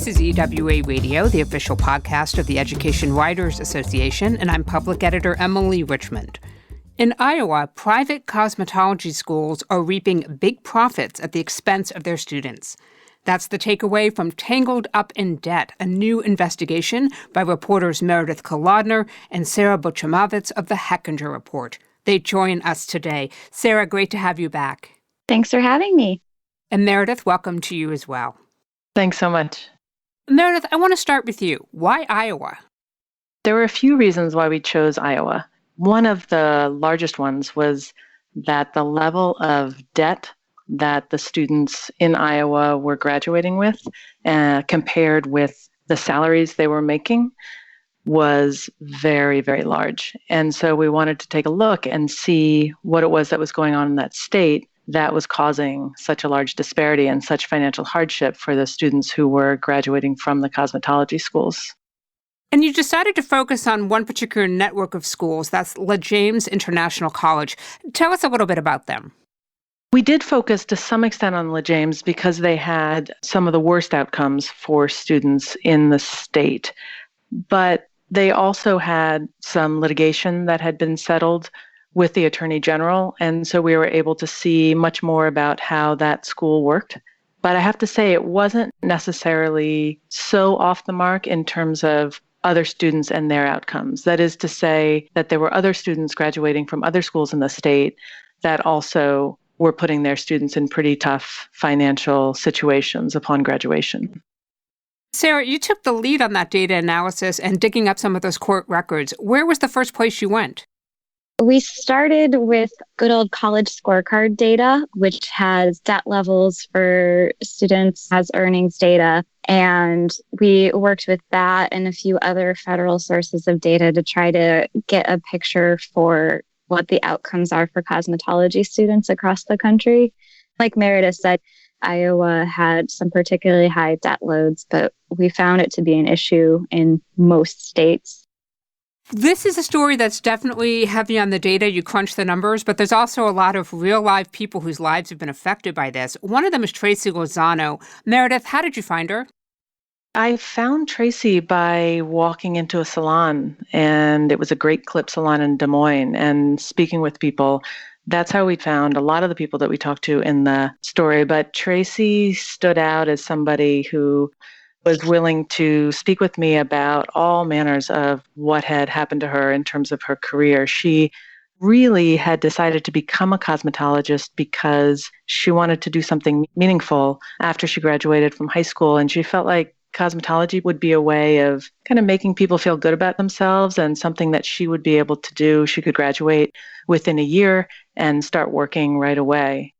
This is EWA Radio, the official podcast of the Education Writers Association, and I'm public editor Emily Richmond. In Iowa, private cosmetology schools are reaping big profits at the expense of their students. That's the takeaway from Tangled Up in Debt, a new investigation by reporters Meredith Kolodner and Sarah Butrymowicz of the Hechinger Report. They join us today. Sarah, great to have you back. Thanks for having me. And Meredith, welcome to you as well. Thanks so much. Meredith, I want to start with you. Why Iowa? There were a few reasons why we chose Iowa. One of the largest ones was that the level of debt that the students in Iowa were graduating with, compared with the salaries they were making, was very, very large. And so we wanted to take a look and see what it was that was going on in that state that was causing such a large disparity and such financial hardship for the students who were graduating from the cosmetology schools. And you decided to focus on one particular network of schools, that's Le James International College. Tell us a little bit about them. We did focus to some extent on Le James because they had some of the worst outcomes for students in the state. But they also had some litigation that had been settled with the Attorney General, and so we were able to see much more about how that school worked. But I have to say, it wasn't necessarily so off the mark in terms of other students and their outcomes. That is to say that there were other students graduating from other schools in the state that also were putting their students in pretty tough financial situations upon graduation. Sarah, you took the lead on that data analysis and digging up some of those court records. Where was the first place you went? We started with good old college scorecard data, which has debt levels for students, has earnings data. And we worked with that and a few other federal sources of data to try to get a picture for what the outcomes are for cosmetology students across the country. Like Meredith said, Iowa had some particularly high debt loads, but we found it to be an issue in most states. This is a story that's definitely heavy on the data. You crunch the numbers, but there's also a lot of real live people whose lives have been affected by this. One of them is Tracy Lozano. Meredith, how did you find her? I found Tracy by walking into a salon, and it was a great clip salon in Des Moines, and speaking with people. That's how we found a lot of the people that we talked to in the story. But Tracy stood out as somebody who was willing to speak with me about all manners of what had happened to her in terms of her career. She really had decided to become a cosmetologist because she wanted to do something meaningful after she graduated from high school, and she felt like cosmetology would be a way of kind of making people feel good about themselves and something that she would be able to do. She could graduate within a year and start working right away.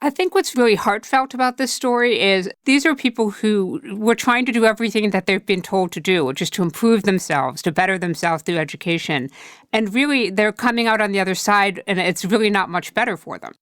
I think what's really heartfelt about this story is these are people who were trying to do everything that they've been told to do, which is to improve themselves, to better themselves through education. And really, they're coming out on the other side, and it's really not much better for them.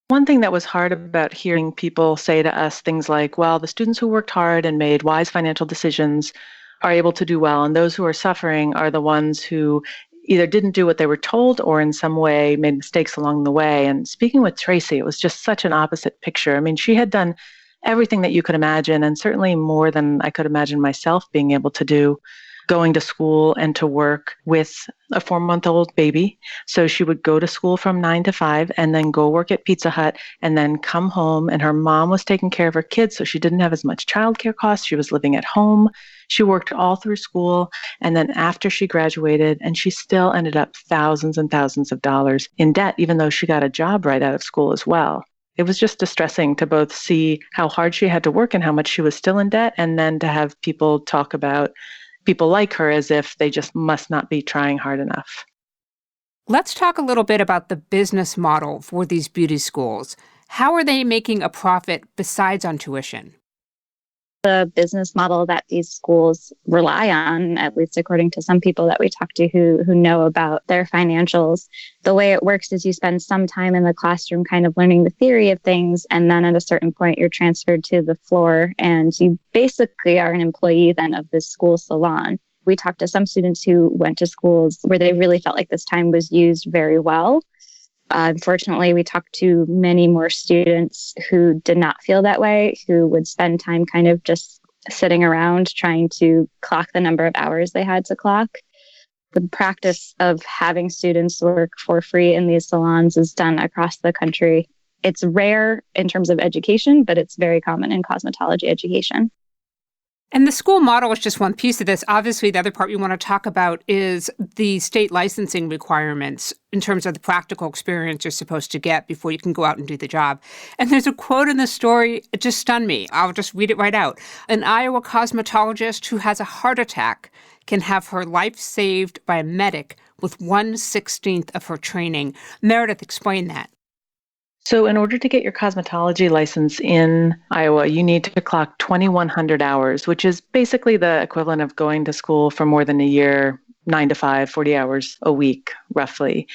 One thing that was hard about hearing people say to us things like, well, the students who worked hard and made wise financial decisions are able to do well, and those who are suffering are the ones who either didn't do what they were told or in some way made mistakes along the way. And speaking with Tracy, it was just such an opposite picture. I mean, she had done everything that you could imagine, and certainly more than I could imagine myself being able to do, going to school and to work with a 4-month-old baby. So she would go to school from 9 to 5 and then go work at Pizza Hut and then come home. And her mom was taking care of her kids, so she didn't have as much childcare costs. She was living at home. She worked all through school. And then after she graduated, and she still ended up thousands and thousands of dollars in debt, even though she got a job right out of school as well. It was just distressing to both see how hard she had to work and how much she was still in debt, and then to have people talk about people like her as if they just must not be trying hard enough. Let's talk a little bit about the business model for these beauty schools. How are they making a profit besides on tuition? The business model that these schools rely on, at least according to some people that we talk to who know about their financials, the way it works is you spend some time in the classroom kind of learning the theory of things, and then at a certain point you're transferred to the floor and you basically are an employee then of this school salon. We talked to some students who went to schools where they really felt like this time was used very well. Unfortunately, we talked to many more students who did not feel that way, who would spend time kind of just sitting around trying to clock the number of hours they had to clock. The practice of having students work for free in these salons is done across the country. It's rare in terms of education, but it's very common in cosmetology education. And the school model is just one piece of this. Obviously, the other part we want to talk about is the state licensing requirements in terms of the practical experience you're supposed to get before you can go out and do the job. And there's a quote in the story, it just stunned me. I'll just read it right out. An Iowa cosmetologist who has a heart attack can have her life saved by a medic with 1/16 of her training. Meredith, explain that. So in order to get your cosmetology license in Iowa, you need to clock 2,100 hours, which is basically the equivalent of going to school for more than a year, 9 to 5, 40 hours a week, roughly.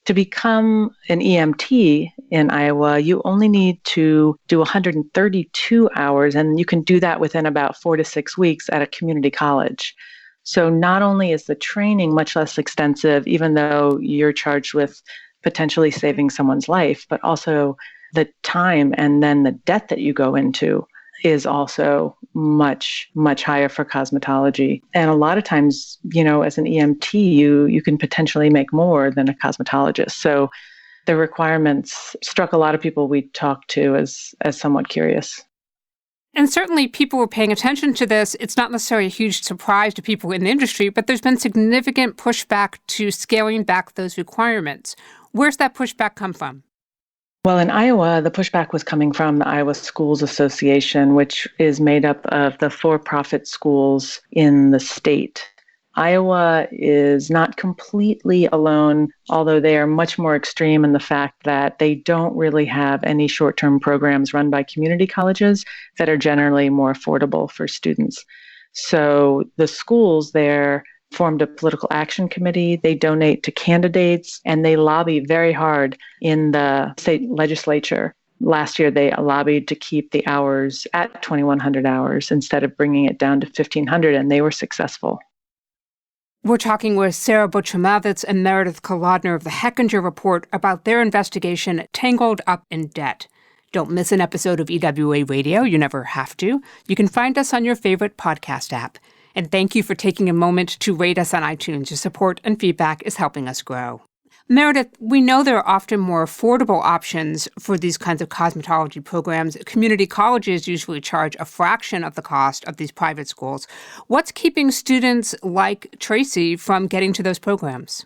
To become an EMT in Iowa, you only need to do 132 hours, and you can do that within about 4 to 6 weeks at a community college. So not only is the training much less extensive, even though you're charged with potentially saving someone's life, but also the time and then the debt that you go into is also much, much higher for cosmetology. And a lot of times, as an EMT, you can potentially make more than a cosmetologist. So the requirements struck a lot of people we talked to as somewhat curious. And certainly people were paying attention to this. It's not necessarily a huge surprise to people in the industry, but there's been significant pushback to scaling back those requirements. Where's that pushback come from? Well, in Iowa, the pushback was coming from the Iowa Schools Association, which is made up of the for-profit schools in the state. Iowa is not completely alone, although they are much more extreme in the fact that they don't really have any short-term programs run by community colleges that are generally more affordable for students. So the schools there formed a political action committee. They donate to candidates, and they lobby very hard in the state legislature. Last year, they lobbied to keep the hours at 2,100 hours instead of bringing it down to 1,500, and they were successful. We're talking with Sarah Butrymowicz and Meredith Kolodner of the Hechinger Report about their investigation, Tangled Up in Debt. Don't miss an episode of EWA Radio. You never have to. You can find us on your favorite podcast app. And thank you for taking a moment to rate us on iTunes. Your support and feedback is helping us grow. Meredith, we know there are often more affordable options for these kinds of cosmetology programs. Community colleges usually charge a fraction of the cost of these private schools. What's keeping students like Tracy from getting to those programs?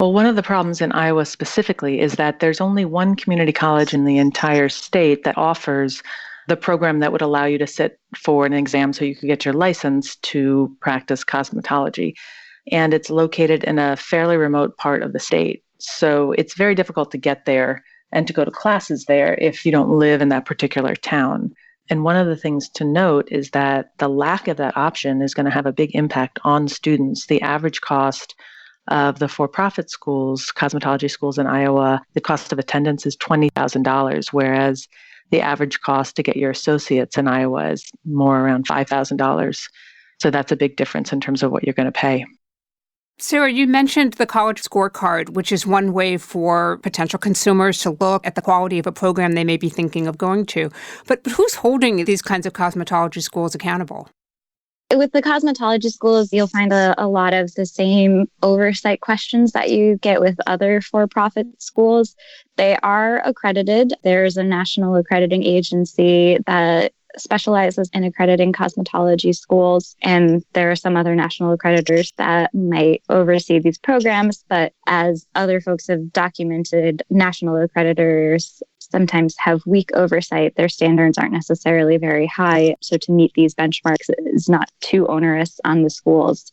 Well, one of the problems in Iowa specifically is that there's only one community college in the entire state that offers the program that would allow you to sit for an exam so you could get your license to practice cosmetology. And it's located in a fairly remote part of the state. So it's very difficult to get there and to go to classes there if you don't live in that particular town. And one of the things to note is that the lack of that option is going to have a big impact on students. The average cost of the for-profit schools, cosmetology schools in Iowa, the cost of attendance is $20,000, whereas the average cost to get your associates in Iowa is more around $5,000. So that's a big difference in terms of what you're going to pay. Sarah, you mentioned the college scorecard, which is one way for potential consumers to look at the quality of a program they may be thinking of going to. But who's holding these kinds of cosmetology schools accountable? With the cosmetology schools, you'll find a lot of the same oversight questions that you get with other for-profit schools. They are accredited. There's a national accrediting agency that specializes in accrediting cosmetology schools, and there are some other national accreditors that might oversee these programs. But as other folks have documented, national accreditors sometimes have weak oversight. Their standards aren't necessarily very high. So to meet these benchmarks is not too onerous on the schools.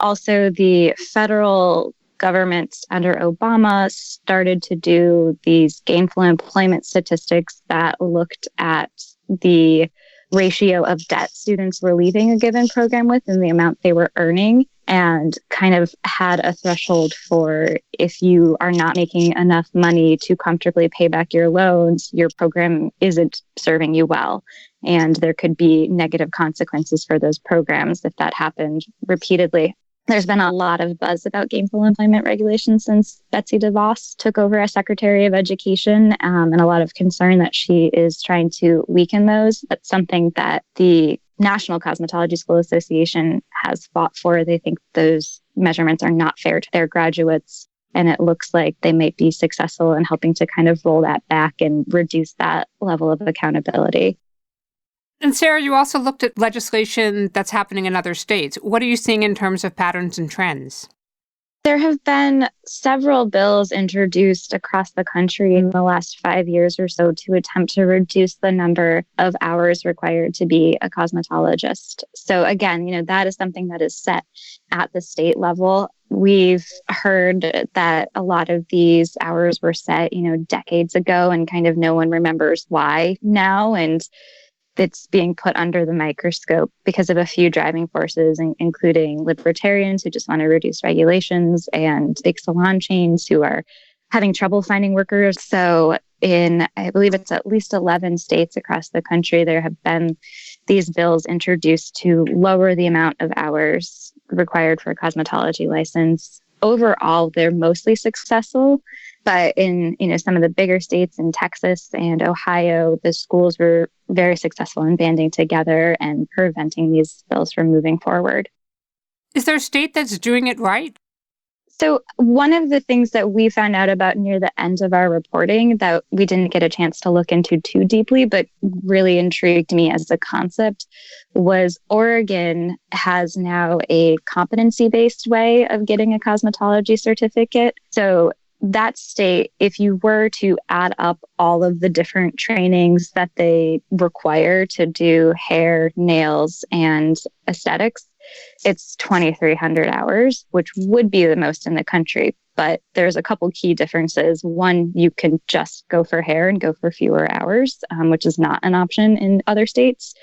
Also, the federal government under Obama started to do these gainful employment statistics that looked at the ratio of debt students were leaving a given program with and the amount they were earning, and kind of had a threshold for if you are not making enough money to comfortably pay back your loans, your program isn't serving you well. And there could be negative consequences for those programs if that happened repeatedly. There's been a lot of buzz about gainful employment regulations since Betsy DeVos took over as Secretary of Education, and a lot of concern that she is trying to weaken those. That's something that the National Cosmetology School Association has fought for. They think those measurements are not fair to their graduates. And it looks like they might be successful in helping to kind of roll that back and reduce that level of accountability. And Sarah, you also looked at legislation that's happening in other states. What are you seeing in terms of patterns and trends? There have been several bills introduced across the country in the last 5 years or so to attempt to reduce the number of hours required to be a cosmetologist. So again, that is something that is set at the state level. We've heard that a lot of these hours were set, decades ago, and kind of no one remembers why now. And it's being put under the microscope because of a few driving forces, including libertarians who just want to reduce regulations and big salon chains who are having trouble finding workers. So I believe it's at least 11 states across the country, there have been these bills introduced to lower the amount of hours required for a cosmetology license. Overall, they're mostly successful. But in some of the bigger states in Texas and Ohio, the schools were very successful in banding together and preventing these bills from moving forward. Is there a state that's doing it right? So one of the things that we found out about near the end of our reporting that we didn't get a chance to look into too deeply, but really intrigued me as a concept, was Oregon has now a competency-based way of getting a cosmetology certificate. So that state, if you were to add up all of the different trainings that they require to do hair, nails, and aesthetics, it's 2,300 hours, which would be the most in the country. But there's a couple key differences. One, you can just go for hair and go for fewer hours, which is not an option in other states.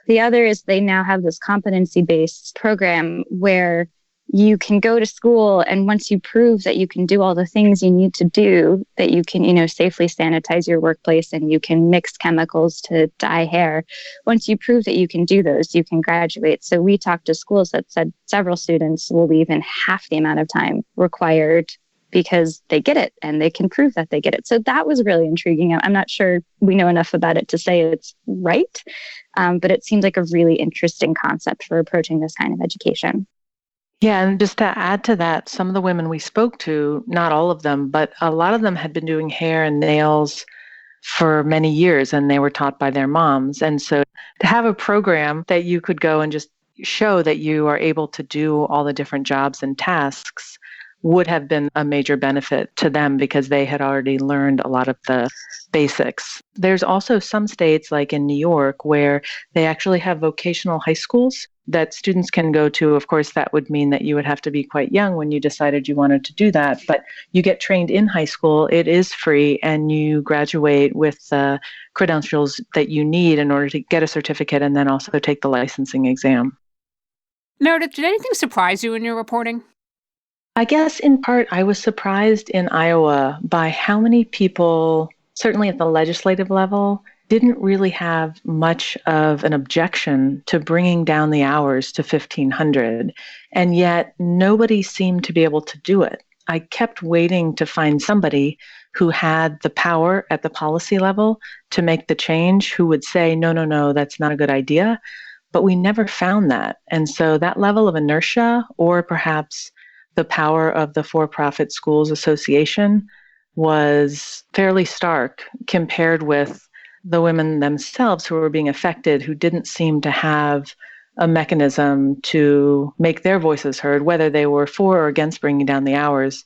The other is they now have this competency-based program where you can go to school, and once you prove that you can do all the things you need to do, that you can, safely sanitize your workplace and you can mix chemicals to dye hair, once you prove that you can do those, you can graduate. So we talked to schools that said several students will leave in half the amount of time required because they get it and they can prove that they get it. So that was really intriguing. I'm not sure we know enough about it to say it's right, but it seemed like a really interesting concept for approaching this kind of education. Yeah, and just to add to that, some of the women we spoke to, not all of them, but a lot of them had been doing hair and nails for many years, and they were taught by their moms. And so to have a program that you could go and just show that you are able to do all the different jobs and tasks would have been a major benefit to them because they had already learned a lot of the basics. There's also some states like in New York where they actually have vocational high schools that students can go to. Of course, that would mean that you would have to be quite young when you decided you wanted to do that. But you get trained in high school, it is free, and you graduate with the credentials that you need in order to get a certificate and then also take the licensing exam. Meredith, did anything surprise you in your reporting? I guess in part, I was surprised in Iowa by how many people, certainly at the legislative level, didn't really have much of an objection to bringing down the hours to 1,500, and yet nobody seemed to be able to do it. I kept waiting to find somebody who had the power at the policy level to make the change, who would say, no, that's not a good idea, but we never found that. And so that level of inertia, or perhaps the power of the For-Profit Schools Association, was fairly stark compared with the women themselves who were being affected, who didn't seem to have a mechanism to make their voices heard, whether they were for or against bringing down the hours.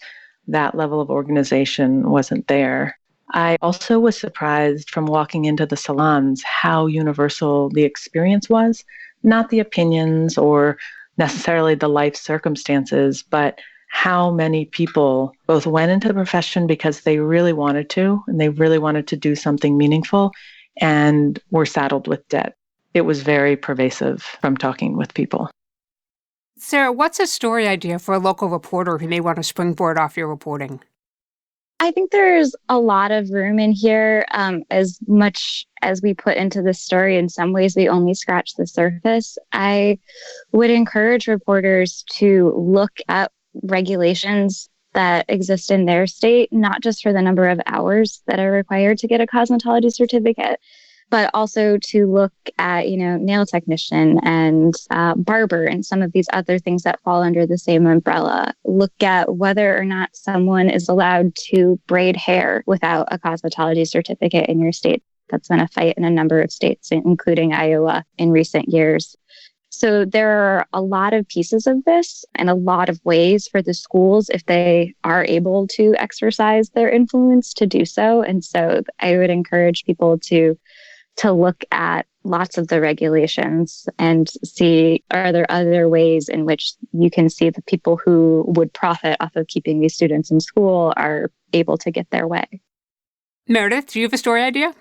That level of organization wasn't there. I also was surprised from walking into the salons how universal the experience was, not the opinions or necessarily the life circumstances, but how many people both went into the profession because they really wanted to, and they really wanted to do something meaningful, and were saddled with debt. It was very pervasive from talking with people. Sarah, what's a story idea for a local reporter who may want to springboard off your reporting? I think there's a lot of room in here. As much as we put into this story, in some ways we only scratch the surface. I would encourage reporters to look at regulations that exist in their state, not just for the number of hours that are required to get a cosmetology certificate, but also to look at, nail technician and barber and some of these other things that fall under the same umbrella. Look at whether or not someone is allowed to braid hair without a cosmetology certificate in your state. That's been a fight in a number of states, including Iowa, in recent years. So there are a lot of pieces of this and a lot of ways for the schools, if they are able to exercise their influence, to do so. And so I would encourage people to look at lots of the regulations and see, are there other ways in which you can see the people who would profit off of keeping these students in school are able to get their way. Meredith, do you have a story idea?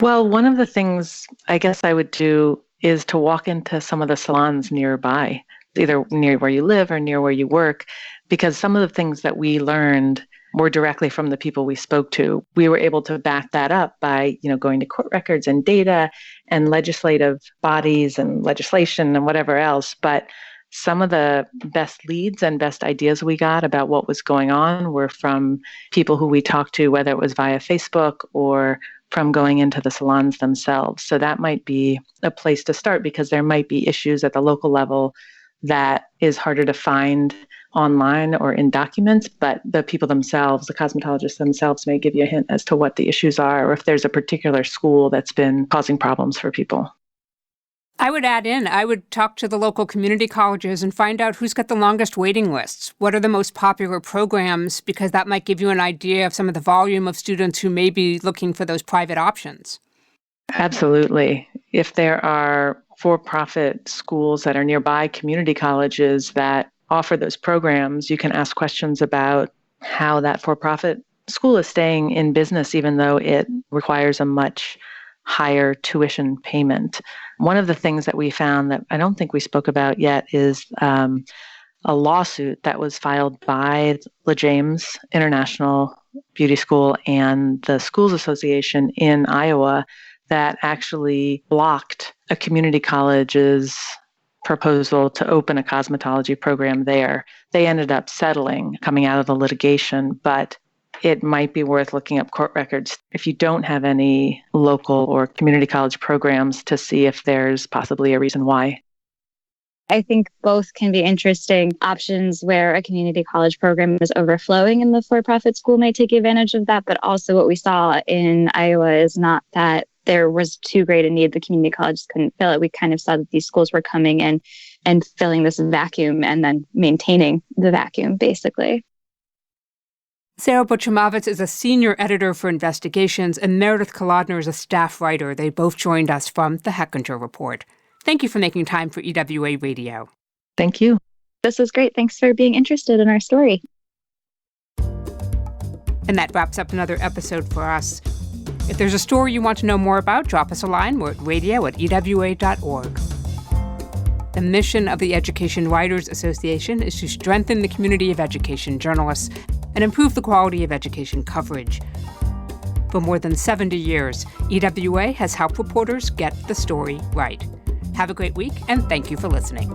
Well, one of the things I guess I would do is to walk into some of the salons nearby, either near where you live or near where you work, because some of the things that we learned were directly from the people we spoke to. We were able to back that up by, going to court records and data and legislative bodies and legislation and whatever else. But some of the best leads and best ideas we got about what was going on were from people who we talked to, whether it was via Facebook or from going into the salons themselves. So that might be a place to start, because there might be issues at the local level that is harder to find online or in documents, but the people themselves, the cosmetologists themselves, may give you a hint as to what the issues are, or if there's a particular school that's been causing problems for people. I would talk to the local community colleges and find out who's got the longest waiting lists. What are the most popular programs? Because that might give you an idea of some of the volume of students who may be looking for those private options. Absolutely. If there are for-profit schools that are nearby community colleges that offer those programs, you can ask questions about how that for-profit school is staying in business, even though it requires a much higher tuition payment. One of the things that we found that I don't think we spoke about yet is a lawsuit that was filed by the James International Beauty School and the Schools Association in Iowa that actually blocked a community college's proposal to open a cosmetology program there. They ended up settling, coming out of the litigation, but it might be worth looking up court records if you don't have any local or community college programs to see if there's possibly a reason why. I think both can be interesting options where a community college program is overflowing and the for-profit school may take advantage of that. But also what we saw in Iowa is not that there was too great a need. The community colleges couldn't fill it. We kind of saw that these schools were coming in and filling this vacuum and then maintaining the vacuum, basically. Sarah Butrymowicz is a senior editor for investigations, and Meredith Kolodner is a staff writer. They both joined us from the Hechinger Report. Thank you for making time for EWA Radio. Thank you. This was great. Thanks for being interested in our story. And that wraps up another episode for us. If there's a story you want to know more about, drop us a line. We're at radio@ewa.org. The mission of the Education Writers Association is to strengthen the community of education journalists and improve the quality of education coverage. For more than 70 years, EWA has helped reporters get the story right. Have a great week, and thank you for listening.